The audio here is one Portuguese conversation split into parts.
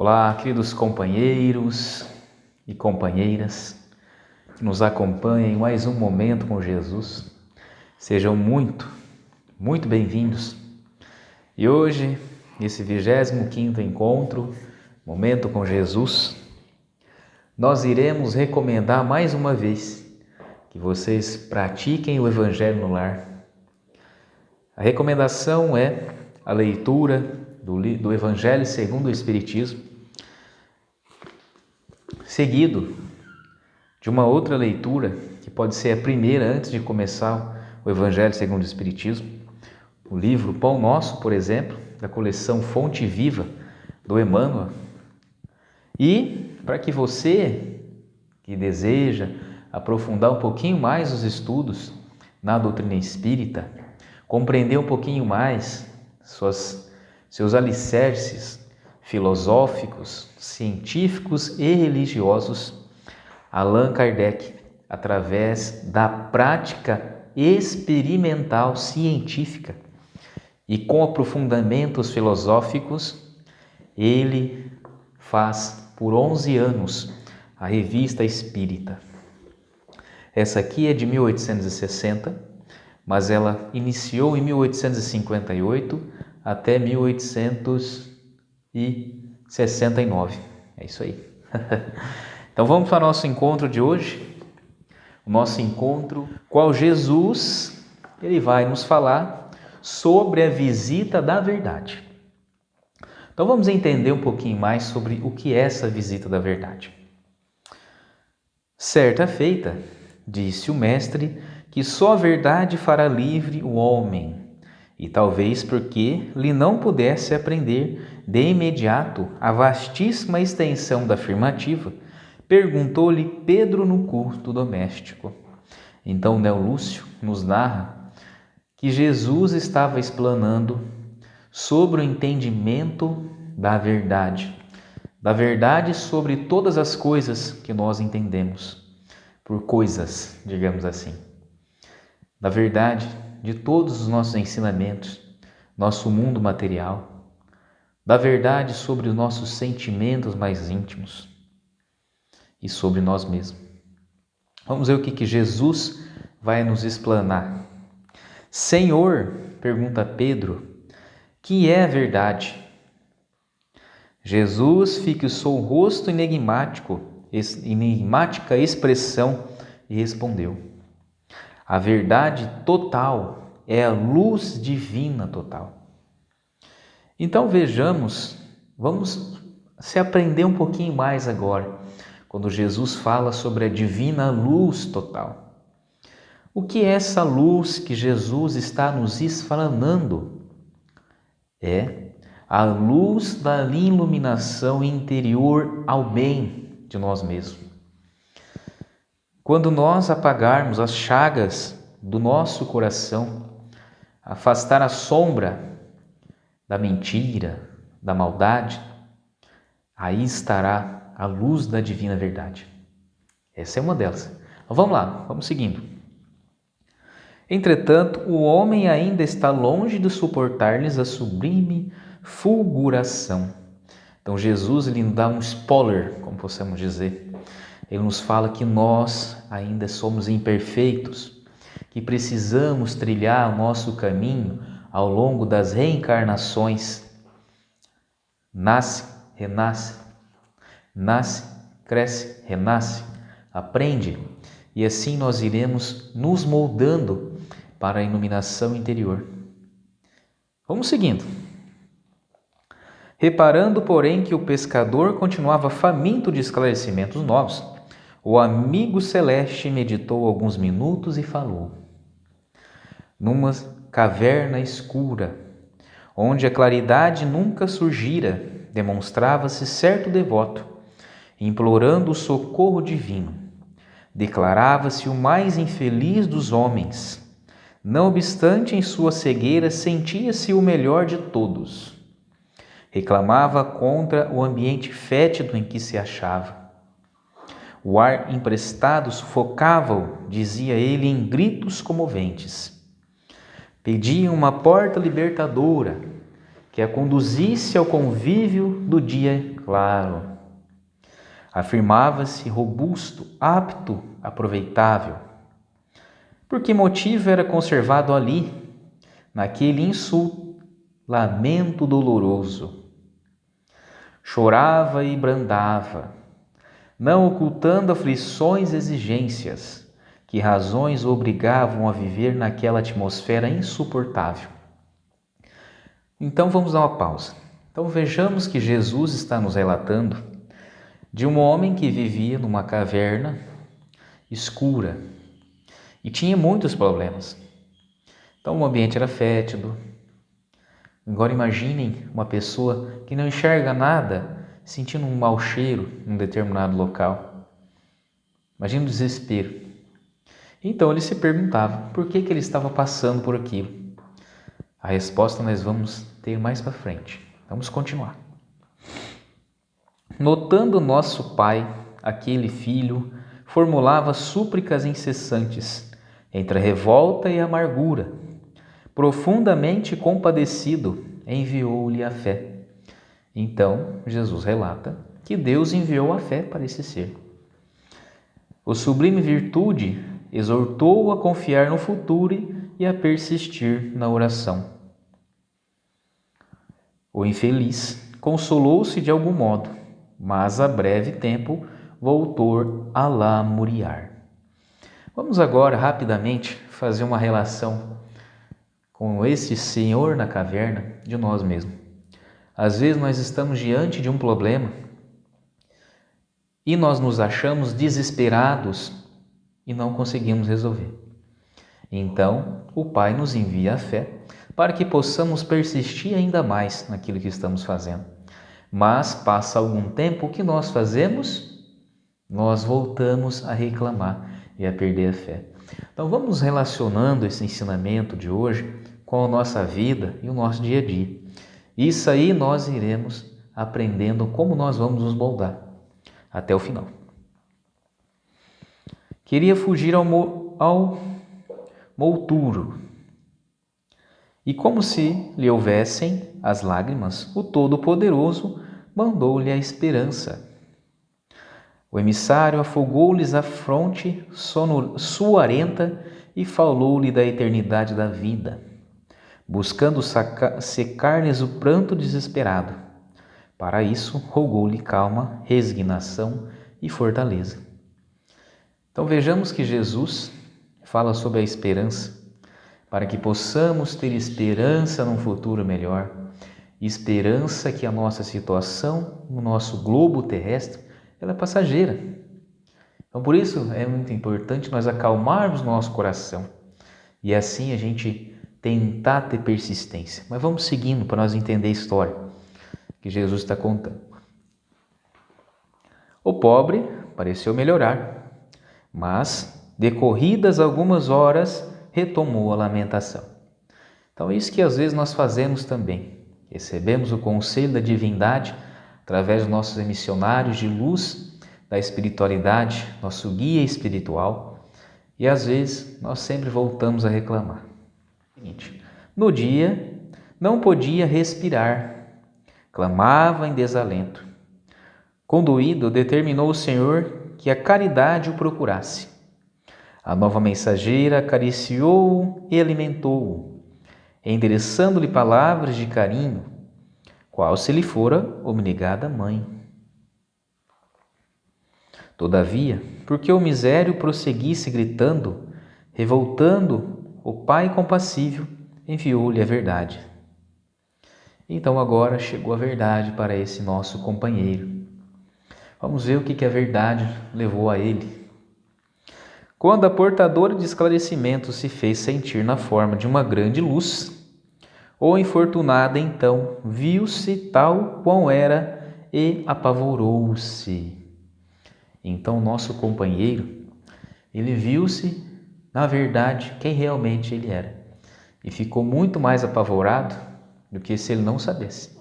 Olá, queridos companheiros e companheiras que nos acompanham em mais um Momento com Jesus. Sejam muito bem-vindos. E hoje, nesse 25º encontro, Momento com Jesus, nós iremos recomendar mais uma vez que vocês pratiquem o Evangelho no lar. A recomendação é a leitura do Evangelho segundo o Espiritismo, seguido de uma outra leitura, que pode ser a primeira antes de começar o Evangelho segundo o Espiritismo, o livro Pão Nosso, por exemplo, da coleção Fonte Viva, do Emmanuel. E para que você que deseja aprofundar um pouquinho mais os estudos na doutrina espírita, compreender um pouquinho mais seus alicerces filosóficos, científicos e religiosos, Allan Kardec, através da prática experimental científica e com aprofundamentos filosóficos, ele faz por 11 anos a Revista Espírita. Essa aqui é de 1860, mas ela iniciou em 1858 até 1869. É isso aí. Então vamos para o nosso encontro de hoje. O nosso encontro, qual Jesus, ele vai nos falar sobre a visita da verdade. Então vamos entender um pouquinho mais sobre o que é essa visita da verdade. Certa feita, disse o mestre, que só a verdade fará livre o homem, e talvez porque lhe não pudesse aprender de imediato a vastíssima extensão da afirmativa, perguntou-lhe Pedro no culto doméstico. Então Neo Lúcio nos narra que Jesus estava explanando sobre o entendimento da verdade sobre todas as coisas que nós entendemos por coisas, digamos assim. Da verdade de todos os nossos ensinamentos, nosso mundo material, da verdade sobre os nossos sentimentos mais íntimos e sobre nós mesmos. Vamos ver o que Jesus vai nos explanar. Senhor, pergunta Pedro, que é a verdade? Jesus fixou o rosto enigmática expressão e respondeu: a verdade total é a luz divina total. Então vamos se aprender um pouquinho mais agora, quando Jesus fala sobre a divina luz total. O que é essa luz que Jesus está nos explanando? É a luz da iluminação interior ao bem de nós mesmos. Quando nós apagarmos as chagas do nosso coração, afastar a sombra da mentira, da maldade, aí estará a luz da divina verdade. Essa é uma delas. Então, vamos lá, vamos seguindo. Entretanto, o homem ainda está longe de suportar-lhes a sublime fulguração. Então Jesus ele nos dá um spoiler, como possamos dizer. Ele nos fala que nós ainda somos imperfeitos, que precisamos trilhar o nosso caminho ao longo das reencarnações. Nasce, renasce, nasce, cresce, renasce, aprende, e assim nós iremos nos moldando para a iluminação interior. Vamos seguindo. Reparando, porém, que o pescador continuava faminto de esclarecimentos novos, o amigo celeste meditou alguns minutos e falou. Numa caverna escura, onde a claridade nunca surgira, demonstrava-se certo devoto, implorando o socorro divino. Declarava-se o mais infeliz dos homens. Não obstante, em sua cegueira, sentia-se o melhor de todos. Reclamava contra o ambiente fétido em que se achava. O ar emprestado sufocava-o, dizia ele em gritos comoventes. Pedia uma porta libertadora que a conduzisse ao convívio do dia claro. Afirmava-se robusto, apto, aproveitável. Por que motivo era conservado ali, naquele insulamento doloroso? Chorava e brandava, não ocultando aflições e exigências, que razões o obrigavam a viver naquela atmosfera insuportável. Então vamos dar uma pausa. Então vejamos que Jesus está nos relatando de um homem que vivia numa caverna escura e tinha muitos problemas. Então o ambiente era fétido. Agora imaginem uma pessoa que não enxerga nada, sentindo um mau cheiro em um determinado local. Imagina o desespero. Então ele se perguntava por que ele estava passando por aquilo. A resposta nós vamos ter mais para frente. Vamos continuar. Notando nosso pai, aquele filho formulava súplicas incessantes, entre a revolta e a amargura. Profundamente compadecido, enviou-lhe a fé. Então, Jesus relata que Deus enviou a fé para esse ser. O sublime virtude exortou-o a confiar no futuro e a persistir na oração. O infeliz consolou-se de algum modo, mas a breve tempo voltou a lamuriar. Vamos agora rapidamente fazer uma relação com esse senhor na caverna de nós mesmos. Às vezes nós estamos diante de um problema e nós nos achamos desesperados e não conseguimos resolver. Então, o Pai nos envia a fé para que possamos persistir ainda mais naquilo que estamos fazendo. Mas passa algum tempo, o que nós fazemos? Nós voltamos a reclamar e a perder a fé. Então vamos relacionando esse ensinamento de hoje com a nossa vida e o nosso dia a dia. Isso aí nós iremos aprendendo como nós vamos nos moldar até o final. Queria fugir ao mouturo, e como se lhe houvessem as lágrimas, o Todo-Poderoso mandou-lhe a esperança. O emissário afogou-lhes a fronte suarenta e falou-lhe da eternidade da vida, buscando secar-lhes o pranto desesperado. Para isso, rogou-lhe calma, resignação e fortaleza. Então vejamos que Jesus fala sobre a esperança, para que possamos ter esperança num futuro melhor, esperança que a nossa situação, no nosso globo terrestre, ela é passageira. Então por isso é muito importante nós acalmarmos nosso coração e assim a gente tentar ter persistência. Mas vamos seguindo para nós entender a história que Jesus está contando. O pobre pareceu melhorar, mas decorridas algumas horas retomou a lamentação. Então é isso que às vezes nós fazemos também. Recebemos o conselho da divindade através dos nossos emissionários de luz, da espiritualidade, nosso guia espiritual, e às vezes nós sempre voltamos a reclamar. No dia, não podia respirar, clamava em desalento. Conduído, determinou o Senhor que a caridade o procurasse. A nova mensageira acariciou-o e alimentou-o, endereçando-lhe palavras de carinho, qual se lhe fora obligada mãe. Todavia, porque o misério prosseguisse gritando, revoltando, o pai compassível enviou-lhe a verdade. Então agora chegou a verdade para esse nosso companheiro. Vamos ver o que a verdade levou a ele. Quando a portadora de esclarecimento se fez sentir na forma de uma grande luz, o infortunado então viu-se tal qual era e apavorou-se. Então nosso companheiro, ele viu-se, na verdade, quem realmente ele era. E ficou muito mais apavorado do que se ele não soubesse.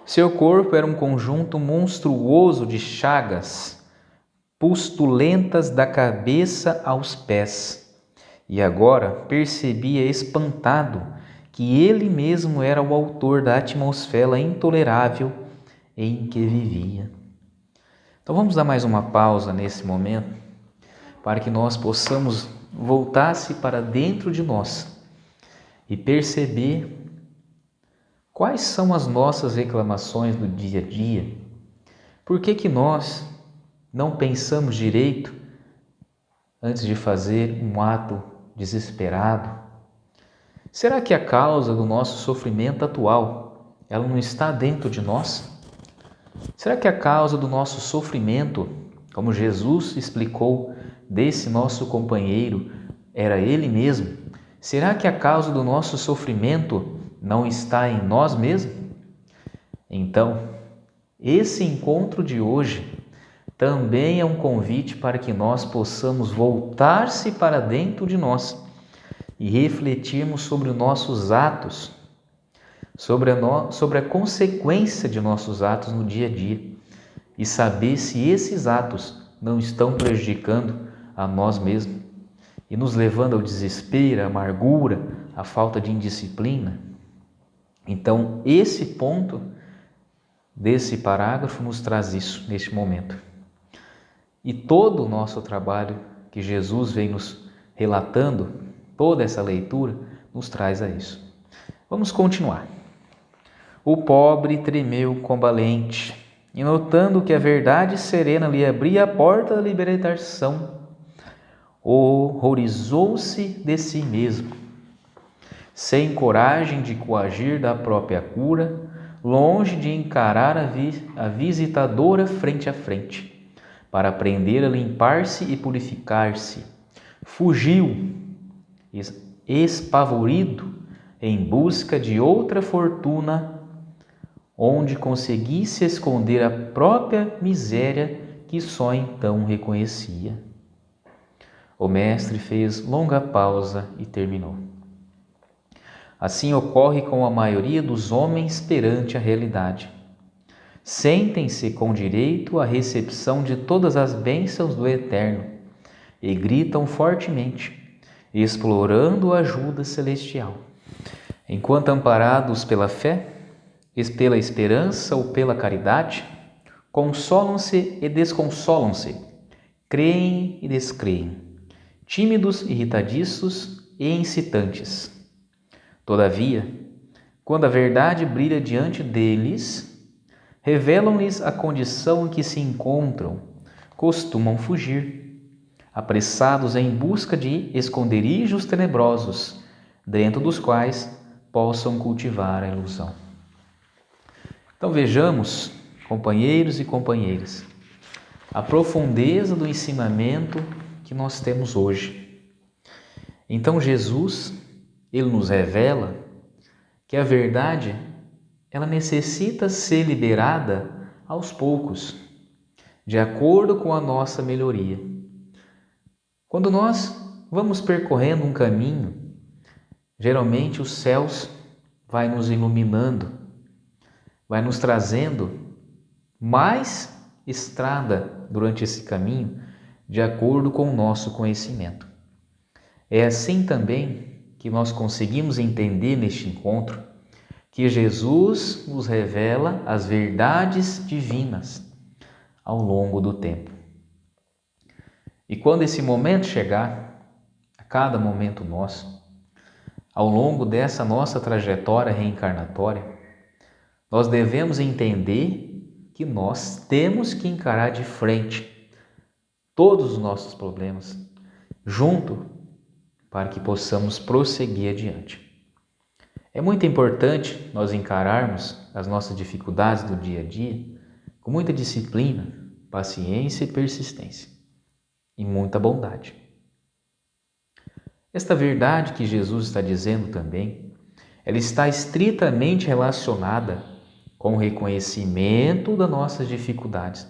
Seu corpo era um conjunto monstruoso de chagas, pustulentas da cabeça aos pés, e agora percebia espantado que ele mesmo era o autor da atmosfera intolerável em que vivia. Então vamos dar mais uma pausa nesse momento para que nós possamos voltar-se para dentro de nós e perceber quais são as nossas reclamações do dia a dia. Por que nós não pensamos direito antes de fazer um ato desesperado? Será que a causa do nosso sofrimento atual, ela não está dentro de nós? Será que a causa do nosso sofrimento, como Jesus explicou desse nosso companheiro, era ele mesmo? Será que a causa do nosso sofrimento não está em nós mesmos? Então, esse encontro de hoje também é um convite para que nós possamos voltar-se para dentro de nós e refletirmos sobre os nossos atos, sobre a consequência de nossos atos no dia a dia e saber se esses atos não estão prejudicando a nós mesmos e nos levando ao desespero, à amargura, à falta de indisciplina. Então, esse ponto desse parágrafo nos traz isso neste momento. E todo o nosso trabalho que Jesus vem nos relatando, toda essa leitura, nos traz a isso. Vamos continuar. O pobre tremeu combalente, e notando que a verdade serena lhe abria a porta da libertação, horrorizou-se de si mesmo. Sem coragem de coagir da própria cura, longe de encarar a visitadora frente a frente, para aprender a limpar-se e purificar-se, fugiu, espavorido, em busca de outra fortuna, onde conseguisse esconder a própria miséria que só então reconhecia. O mestre fez longa pausa e terminou. Assim ocorre com a maioria dos homens perante a realidade. Sentem-se com direito à recepção de todas as bênçãos do Eterno e gritam fortemente, explorando a ajuda celestial. Enquanto amparados pela fé, pela esperança ou pela caridade, consolam-se e desconsolam-se, creem e descreem, tímidos, irritadiços e incitantes. Todavia, quando a verdade brilha diante deles, revelam-lhes a condição em que se encontram, costumam fugir, apressados em busca de esconderijos tenebrosos, dentro dos quais possam cultivar a ilusão. Então vejamos, companheiros e companheiras, a profundeza do ensinamento que nós temos hoje. Então Jesus, ele nos revela que a verdade, ela necessita ser liberada aos poucos, de acordo com a nossa melhoria. Quando nós vamos percorrendo um caminho, geralmente os céus vai nos iluminando, vai nos trazendo mais estrada durante esse caminho, de acordo com o nosso conhecimento. É assim também que nós conseguimos entender neste encontro que Jesus nos revela as verdades divinas ao longo do tempo. E quando esse momento chegar, a cada momento nosso, ao longo dessa nossa trajetória reencarnatória, nós devemos entender que nós temos que encarar de frente todos os nossos problemas, junto, para que possamos prosseguir adiante. É muito importante nós encararmos as nossas dificuldades do dia a dia com muita disciplina, paciência e persistência, e muita bondade. Esta verdade que Jesus está dizendo também, ela está estritamente relacionada com o reconhecimento das nossas dificuldades,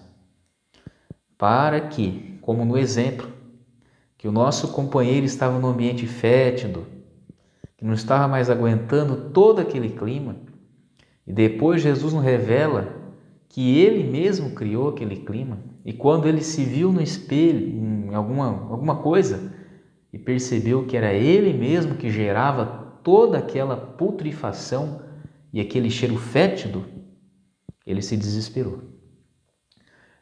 para que, como no exemplo, que o nosso companheiro estava num ambiente fétido, que não estava mais aguentando todo aquele clima, e depois Jesus nos revela que ele mesmo criou aquele clima, e quando ele se viu no espelho, em alguma coisa, e percebeu que era ele mesmo que gerava toda aquela putrefação e aquele cheiro fétido, ele se desesperou.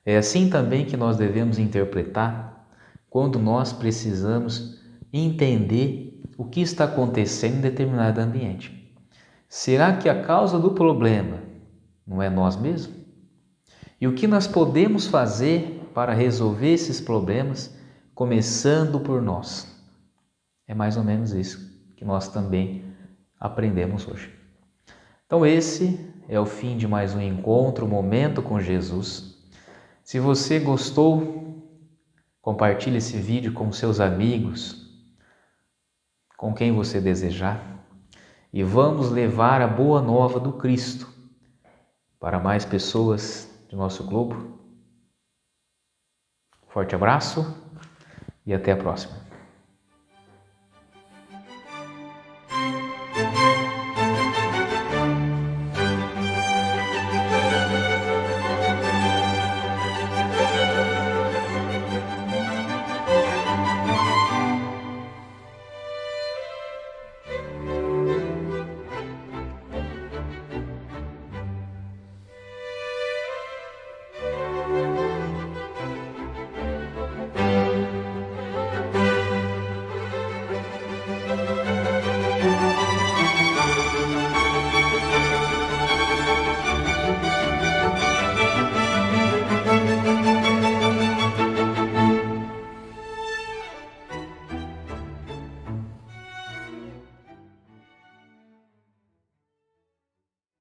É assim também que nós devemos interpretar quando nós precisamos entender o que está acontecendo em determinado ambiente. Será que a causa do problema não é nós mesmos? E o que nós podemos fazer para resolver esses problemas, começando por nós? É mais ou menos isso que nós também aprendemos hoje. Então esse é o fim de mais um encontro, momento com Jesus. Se você gostou, compartilhe esse vídeo com seus amigos, com quem você desejar, e vamos levar a boa nova do Cristo para mais pessoas de nosso globo. Forte abraço e até a próxima.